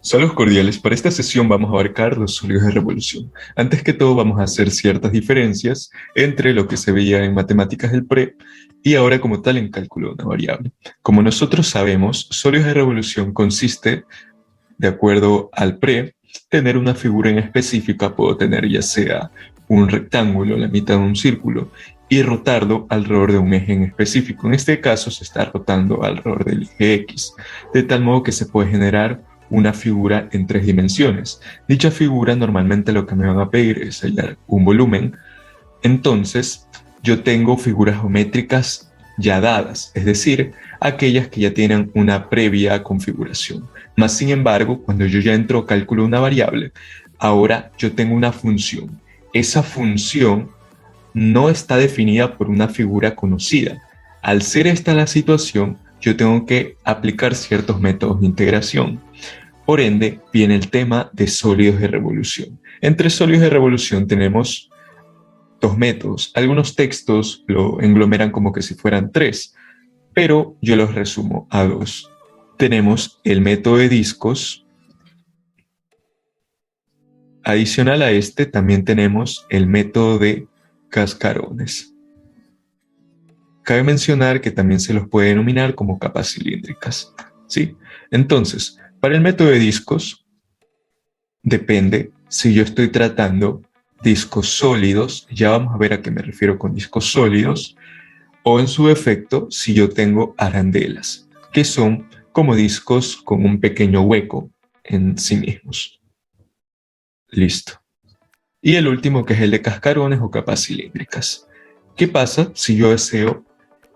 Saludos cordiales, para esta sesión vamos a abarcar los sólidos de revolución. Antes que todo vamos a hacer ciertas diferencias entre lo que se veía en matemáticas del pre y ahora como tal en cálculo de una variable. Como nosotros sabemos, sólidos de revolución consiste, de acuerdo al pre, tener una figura en específica. Puedo tener ya sea un rectángulo, la mitad de un círculo, y rotarlo alrededor de un eje en específico. En este caso se está rotando alrededor del eje X, de tal modo que se puede generar una figura en tres dimensiones. Dicha figura normalmente lo que me van a pedir es hallar un volumen. Entonces yo tengo figuras geométricas ya dadas, es decir, aquellas que ya tienen una previa configuración. Más sin embargo, cuando yo ya entro a cálculo de una variable, ahora yo tengo una función. Esa función no está definida por una figura conocida. Al ser esta la situación, yo tengo que aplicar ciertos métodos de integración. Por ende, viene el tema de sólidos de revolución. Entre sólidos de revolución tenemos dos métodos. Algunos textos lo englomeran como que si fueran tres, pero yo los resumo a dos. Tenemos el método de discos. Adicional a este, también tenemos el método de cascarones. Cabe mencionar que también se los puede denominar como capas cilíndricas, ¿sí? Entonces, para el método de discos, depende si yo estoy tratando discos sólidos, ya vamos a ver a qué me refiero con discos sólidos, o en su efecto, si yo tengo arandelas, que son como discos con un pequeño hueco en sí mismos. Listo. Y el último, que es el de cascarones o capas cilíndricas. ¿Qué pasa si yo deseo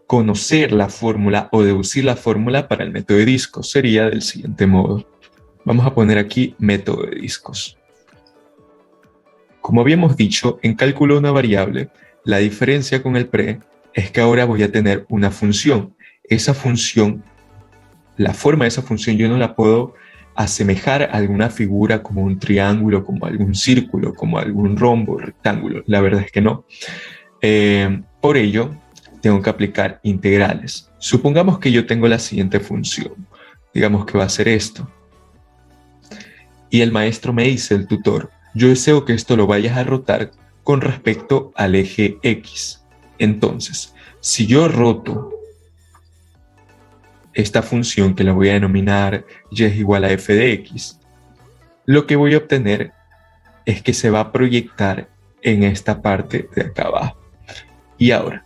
conocer la fórmula o deducir la fórmula para el método de discos? Sería del siguiente modo. Vamos a poner aquí método de discos. Como habíamos dicho, en cálculo de una variable, la diferencia con el pre es que ahora voy a tener una función. Esa función, la forma de esa función yo no la puedo asemejar a alguna figura como un triángulo, como algún círculo, como algún rombo, rectángulo. La verdad es que no. Por ello, tengo que aplicar integrales. Supongamos que yo tengo la siguiente función. Digamos que va a ser esto. Y el maestro me dice, el tutor, yo deseo que esto lo vayas a rotar con respecto al eje X. Entonces, si yo roto esta función, que la voy a denominar y es igual a f de x, lo que voy a obtener es que se va a proyectar en esta parte de acá abajo. Y ahora,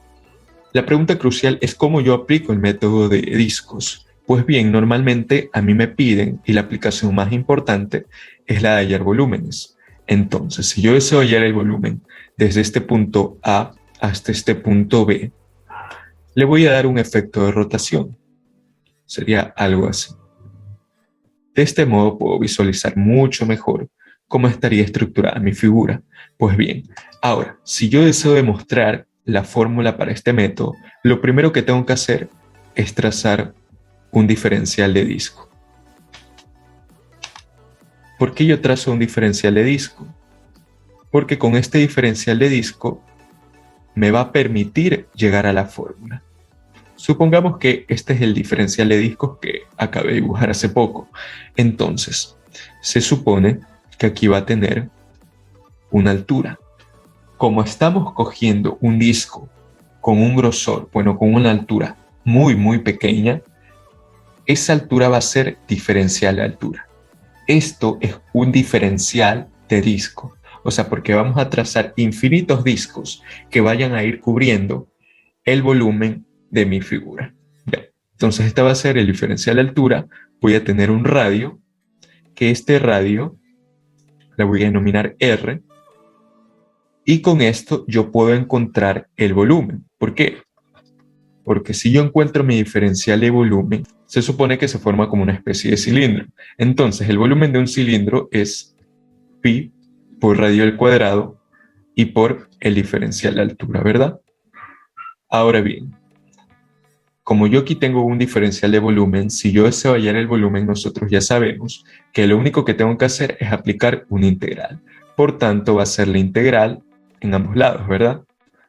la pregunta crucial es cómo yo aplico el método de discos. Pues bien, normalmente a mí me piden, y la aplicación más importante es la de hallar volúmenes. Entonces, si yo deseo hallar el volumen desde este punto A hasta este punto B, le voy a dar un efecto de rotación. Sería algo así. De este modo puedo visualizar mucho mejor cómo estaría estructurada mi figura. Pues bien, ahora, si yo deseo demostrar la fórmula para este método, lo primero que tengo que hacer es trazar un diferencial de disco. ¿Por qué yo trazo un diferencial de disco? Porque con este diferencial de disco me va a permitir llegar a la fórmula. Supongamos que este es el diferencial de discos que acabé de dibujar hace poco. Entonces, se supone que aquí va a tener una altura. Como estamos cogiendo un disco con un grosor, bueno, con una altura muy pequeña, esa altura va a ser diferencial de altura. Esto es un diferencial de disco. O sea, porque vamos a trazar infinitos discos que vayan a ir cubriendo el volumen de mi figura. Bien. Entonces, este va a ser el diferencial de altura. Voy a tener un radio, que este radio la voy a denominar R, y con esto yo puedo encontrar el volumen. ¿Por qué? Porque si yo encuentro mi diferencial de volumen, se supone que se forma como una especie de cilindro. Entonces, el volumen de un cilindro es pi por radio al cuadrado y por el diferencial de altura, ¿verdad? Ahora bien, como yo aquí tengo un diferencial de volumen, si yo deseo hallar el volumen, nosotros ya sabemos que lo único que tengo que hacer es aplicar una integral. Por tanto, va a ser la integral en ambos lados, ¿verdad?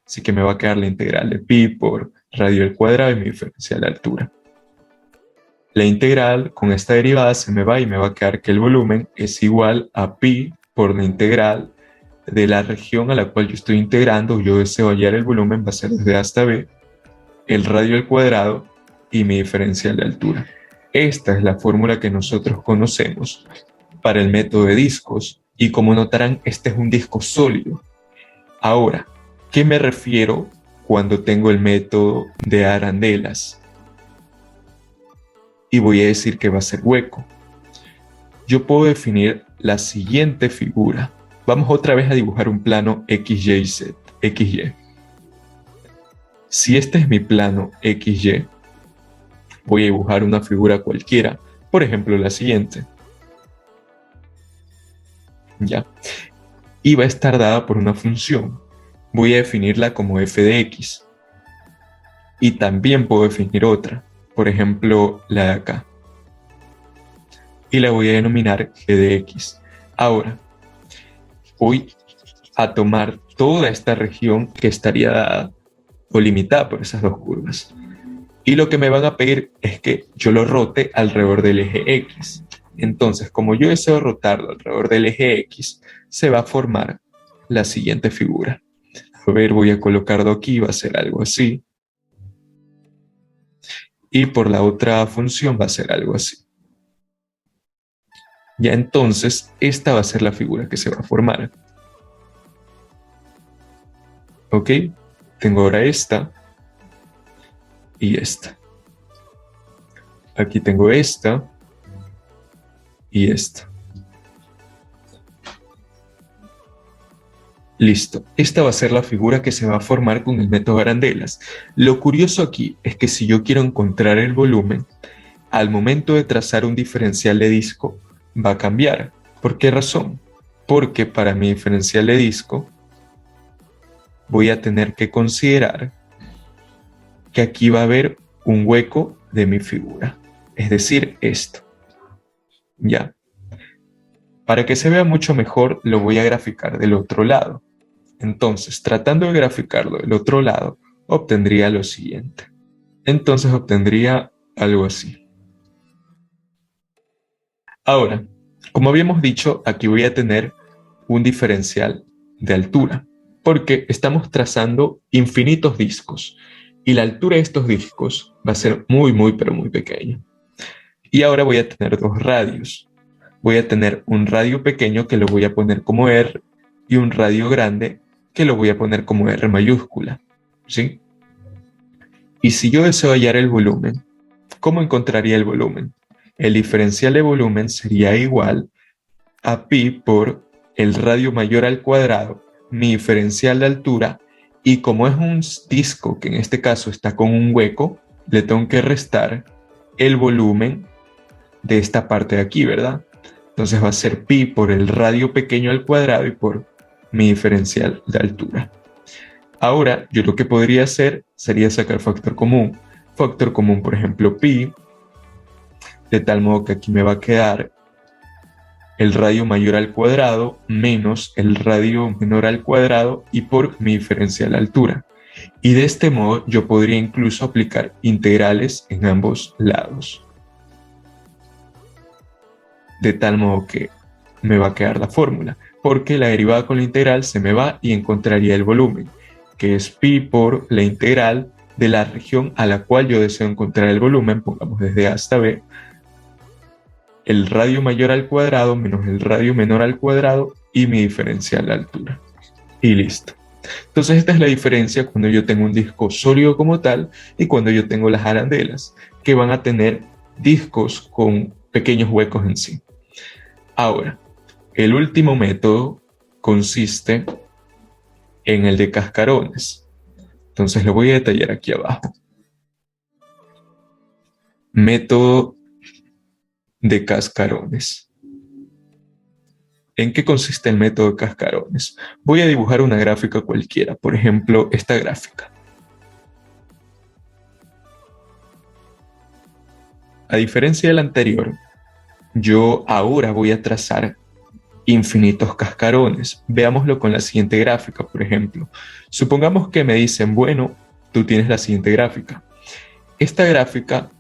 Así que me va a quedar la integral de pi por radio al cuadrado y mi diferencial de altura. La integral con esta derivada se me va y me va a quedar que el volumen es igual a pi por la integral de la región a la cual yo estoy integrando. Yo deseo hallar el volumen, va a ser desde A hasta B, el radio al cuadrado y mi diferencial de altura. Esta es la fórmula que nosotros conocemos para el método de discos, y como notarán, este es un disco sólido. Ahora, ¿qué me refiero cuando tengo el método de arandelas? Y voy a decir que va a ser hueco. Yo puedo definir la siguiente figura. Vamos otra vez a dibujar un plano X, Y, Z, X, Y. Si este es mi plano X, Y, voy a dibujar una figura cualquiera, por ejemplo la siguiente. ¿Ya? Y va a estar dada por una función. Voy a definirla como f de x. Y también puedo definir otra, por ejemplo la de acá. Y la voy a denominar g de x. Ahora, voy a tomar toda esta región que estaría dada o limitada por esas dos curvas. Y lo que me van a pedir es que yo lo rote alrededor del eje x. Entonces, como yo deseo rotarlo alrededor del eje x, se va a formar la siguiente figura. A ver, voy a colocarlo aquí, va a ser algo así. Y por la otra función va a ser algo así. Ya entonces, esta va a ser la figura que se va a formar. ¿Ok? Tengo ahora esta y esta. Aquí tengo esta y esta. Listo, esta va a ser la figura que se va a formar con el método de arandelas. Lo curioso aquí es que si yo quiero encontrar el volumen, al momento de trazar un diferencial de disco, va a cambiar. ¿Por qué razón? Porque para mi diferencial de disco, voy a tener que considerar que aquí va a haber un hueco de mi figura, es decir, esto. Ya. Para que se vea mucho mejor, lo voy a graficar del otro lado. Entonces, tratando de graficarlo del otro lado, obtendría lo siguiente. Entonces obtendría algo así. Ahora, como habíamos dicho, aquí voy a tener un diferencial de altura, porque estamos trazando infinitos discos, y la altura de estos discos va a ser muy, pero muy pequeña. Y ahora voy a tener dos radios. Voy a tener un radio pequeño que lo voy a poner como R, y un radio grande que lo voy a poner como R mayúscula, ¿sí? Y si yo deseo hallar el volumen, ¿cómo encontraría el volumen? El diferencial de volumen sería igual a pi por el radio mayor al cuadrado, mi diferencial de altura, y como es un disco que en este caso está con un hueco, le tengo que restar el volumen de esta parte de aquí, ¿verdad? Entonces va a ser pi por el radio pequeño al cuadrado y por mi diferencial de altura. Ahora, yo lo que podría hacer sería sacar factor común. Factor común, por ejemplo, pi, de tal modo que aquí me va a quedar el radio mayor al cuadrado menos el radio menor al cuadrado y por mi diferencial de altura. Y de este modo yo podría incluso aplicar integrales en ambos lados. De tal modo que me va a quedar la fórmula, porque la derivada con la integral se me va y encontraría el volumen, que es pi por la integral de la región a la cual yo deseo encontrar el volumen, pongamos desde A hasta B, el radio mayor al cuadrado menos el radio menor al cuadrado y mi diferencial de altura. Y listo. Entonces esta es la diferencia cuando yo tengo un disco sólido como tal y cuando yo tengo las arandelas, que van a tener discos con pequeños huecos en sí. Ahora, el último método consiste en el de cascarones. Entonces lo voy a detallar aquí abajo. Método de cascarones. ¿En qué consiste el método de cascarones? Voy a dibujar una gráfica cualquiera, por ejemplo, esta gráfica. A diferencia del anterior, yo ahora voy a trazar infinitos cascarones. Veámoslo con la siguiente gráfica, por ejemplo. Supongamos que me dicen, bueno, tú tienes la siguiente gráfica. Esta gráfica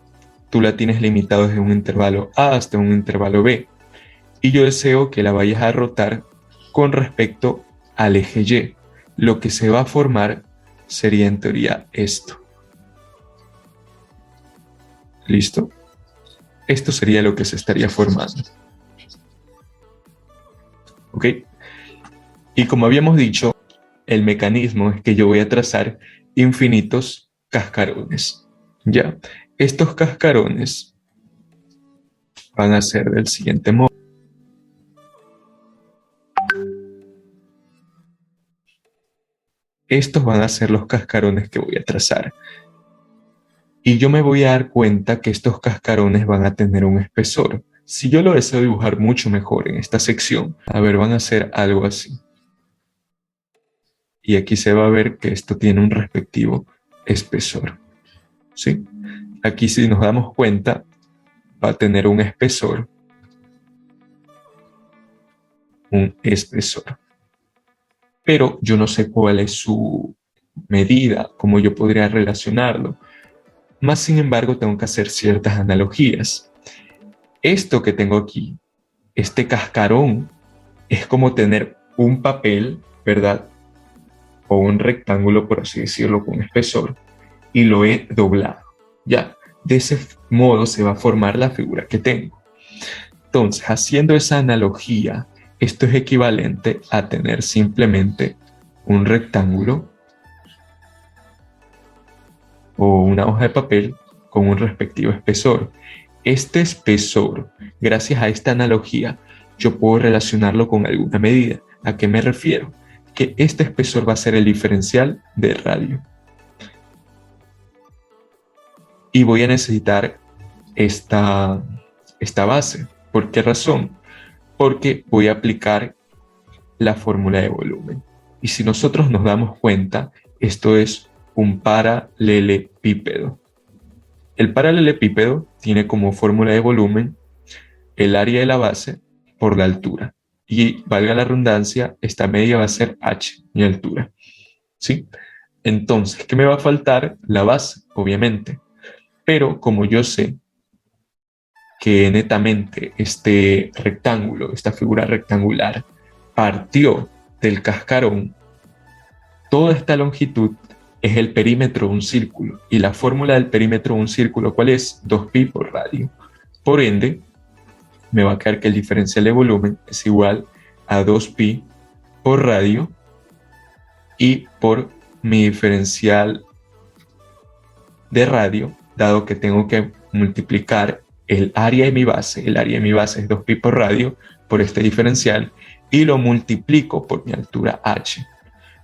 tú la tienes limitado desde un intervalo A hasta un intervalo B, y yo deseo que la vayas a rotar con respecto al eje Y. Lo que se va a formar sería en teoría esto. ¿Listo? Esto sería lo que se estaría formando. ¿Ok? Y como habíamos dicho, el mecanismo es que yo voy a trazar infinitos cascarones. ¿Ya? Estos cascarones van a ser del siguiente modo. Estos van a ser los cascarones que voy a trazar. Y yo me voy a dar cuenta que estos cascarones van a tener un espesor. Si yo lo deseo dibujar mucho mejor en esta sección, a ver, van a ser algo así. Y aquí se va a ver que esto tiene un respectivo espesor. ¿Sí? Aquí, si nos damos cuenta, va a tener un espesor. Un espesor. Pero yo no sé cuál es su medida, cómo yo podría relacionarlo. Más sin embargo, tengo que hacer ciertas analogías. Esto que tengo aquí, este cascarón, es como tener un papel, ¿verdad? O un rectángulo, por así decirlo, con espesor, y lo he doblado. Ya, de ese modo se va a formar la figura que tengo. Entonces, haciendo esa analogía, esto es equivalente a tener simplemente un rectángulo o una hoja de papel con un respectivo espesor. Este espesor, gracias a esta analogía, yo puedo relacionarlo con alguna medida. ¿A qué me refiero? Que este espesor va a ser el diferencial de radio. Y voy a necesitar esta base. ¿Por qué razón? Porque voy a aplicar la fórmula de volumen. Y si nosotros nos damos cuenta, esto es un paralelepípedo. El paralelepípedo tiene como fórmula de volumen el área de la base por la altura. Y valga la redundancia, esta media va a ser h, mi altura. ¿Sí? Entonces, ¿qué me va a faltar? La base, obviamente. Pero como yo sé que netamente este rectángulo, esta figura rectangular, partió del cascarón, toda esta longitud es el perímetro de un círculo. Y la fórmula del perímetro de un círculo, ¿cuál es? 2pi por radio. Por ende, me va a quedar que el diferencial de volumen es igual a 2pi por radio y por mi diferencial de radio, dado que tengo que multiplicar el área de mi base, el área de mi base es 2pi por radio, por este diferencial, y lo multiplico por mi altura h.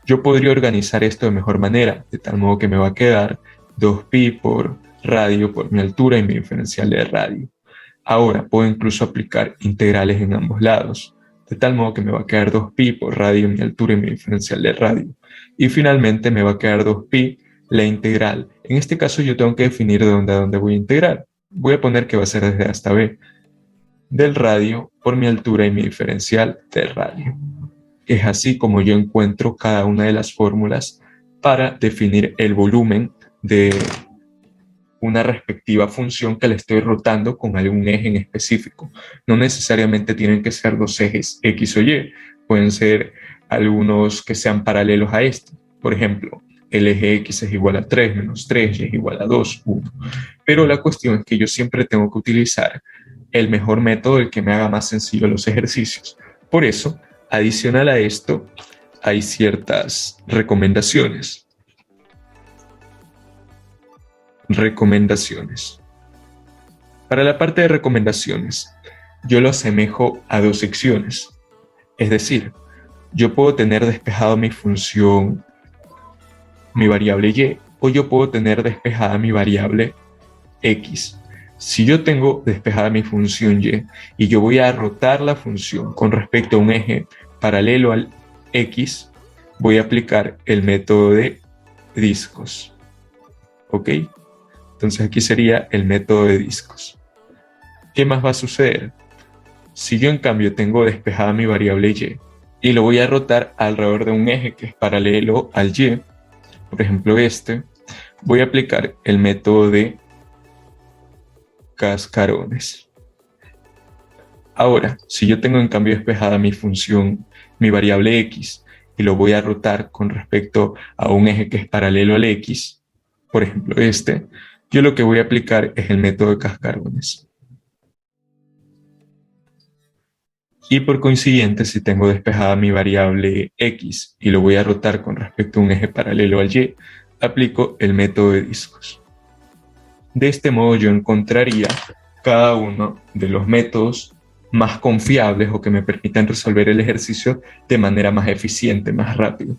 Yo podría organizar esto de mejor manera, de tal modo que me va a quedar 2pi por radio por mi altura y mi diferencial de radio. Ahora puedo incluso aplicar integrales en ambos lados, de tal modo que me va a quedar 2pi por radio mi altura y mi diferencial de radio. Y finalmente me va a quedar 2pi la integral. En este caso yo tengo que definir de dónde a dónde voy a integrar. Voy a poner que va a ser desde A hasta B, del radio por mi altura y mi diferencial de radio. Es así como yo encuentro cada una de las fórmulas para definir el volumen de una respectiva función que le estoy rotando con algún eje en específico. No necesariamente tienen que ser dos ejes X o Y, pueden ser algunos que sean paralelos a este. Por ejemplo, el eje X es igual a 3 menos 3, Y es igual a 2, 1. Pero la cuestión es que yo siempre tengo que utilizar el mejor método, el que me haga más sencillo los ejercicios. Por eso, adicional a esto, hay ciertas recomendaciones. Para la parte de recomendaciones, yo lo asemejo a dos secciones. Es decir, yo puedo tener despejado mi función, mi variable y, o yo puedo tener despejada mi variable x. Si yo tengo despejada mi función y yo voy a rotar la función con respecto a un eje paralelo al x, voy a aplicar el método de discos. ¿Ok? Entonces aquí sería el método de discos. ¿Qué más va a suceder? Si yo en cambio tengo despejada mi variable y lo voy a rotar alrededor de un eje que es paralelo al y, por ejemplo este, voy a aplicar el método de cascarones. Ahora, si yo tengo en cambio despejada mi función, mi variable x, y lo voy a rotar con respecto a un eje que es paralelo al x, por ejemplo yo lo que voy a aplicar es el método de cascarones. Y por consiguiente, si tengo despejada mi variable x y lo voy a rotar con respecto a un eje paralelo al y, aplico el método de discos. De este modo yo encontraría cada uno de los métodos más confiables o que me permitan resolver el ejercicio de manera más eficiente, más rápido.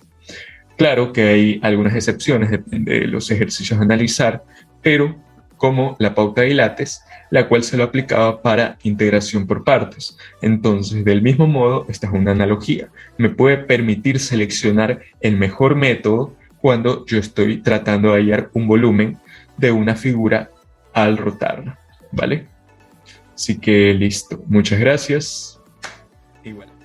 Claro que hay algunas excepciones, depende de los ejercicios a analizar, pero como la pauta de Lattes, la cual se lo aplicaba para integración por partes. Entonces, del mismo modo, esta es una analogía. Me puede permitir seleccionar el mejor método cuando yo estoy tratando de hallar un volumen de una figura al rotarla, ¿vale? Así que listo, muchas gracias. Igual.